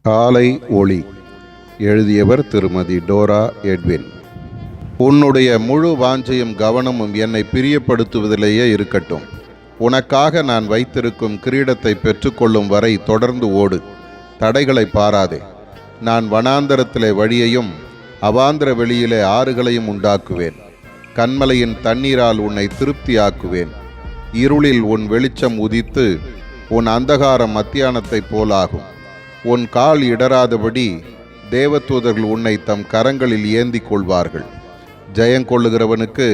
காலை ஒளி. எழுதியவர் திருமதி டோரா எட்வின். உன்னுடைய முழு வாஞ்சையும் கவனமும் என்னை பிரியப்படுத்துவதிலேயே இருக்கட்டும். உனக்காக நான் வைத்திருக்கும் கிரீடத்தை பெற்றுக்கொள்ளும் வரை தொடர்ந்து ஓடு. தடைகளை பாராதே. நான் வனாந்தரத்திலே வழியையும் அவாந்திர வெளியிலே ஆறுகளையும் உண்டாக்குவேன். கன்மலையின் தண்ணீரால் உன்னை திருப்தியாக்குவேன். இருளில் உன் வெளிச்சம் உதித்து உன் அந்தகாரம் மத்தியானத்தைப் போலாகும். உன் கால் இடராதபடி தேவதூதர்கள் உன்னை தம் கரங்களில் ஏந்தி கொள்வார்கள். ஜெயங்கொள்ளுகிறவனுக்கு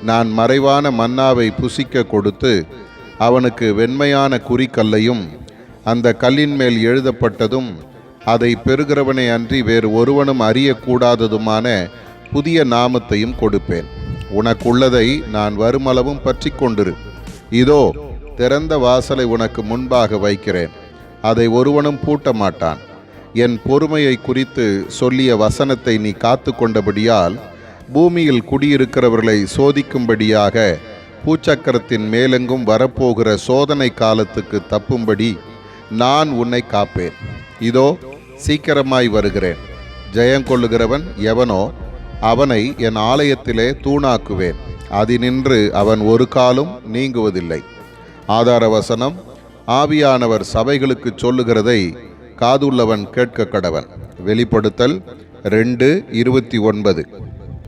நான் மறைவான மன்னாவை புசிக்க கொடுத்து அவனுக்கு வெண்மையான குறிக்கல்லையும் அந்த கல்லின் மேல் எழுதப்பட்டதும் அதை பெறுகிறவனை அன்றி வேறு ஒருவனும் அறியக்கூடாததுமான புதிய நாமத்தையும் கொடுப்பேன். உனக்குள்ளதை நான் வருமளவும் பற்றி கொண்டிரு. இதோ திறந்த வாசலை உனக்கு முன்பாக வைக்கிறேன். அதை ஒருவனும் பூட்ட மாட்டான். என் பொறுமையை குறித்து சொல்லிய வசனத்தை நீ காத்து கொண்டபடியால் பூமியில் குடியிருக்கிறவர்களை சோதிக்கும்படியாக பூச்சக்கரத்தின் மேலெங்கும் வரப்போகிற சோதனை காலத்துக்கு தப்பும்படி நான் உன்னை காப்பேன். இதோ சீக்கிரமாய் வருகிறேன். ஜெயங்கொள்ளுகிறவன் எவனோ அவனை என் ஆலயத்திலே தூணாக்குவேன். அதினின்று அவன் ஒரு காலும் நீங்குவதில்லை. ஆதார வசனம்: ஆவியானவர் சபைகளுக்கு சொல்லுகிறதை காதுள்ளவன் கேட்க கடவன். வெளிப்படுத்தல் 2:29.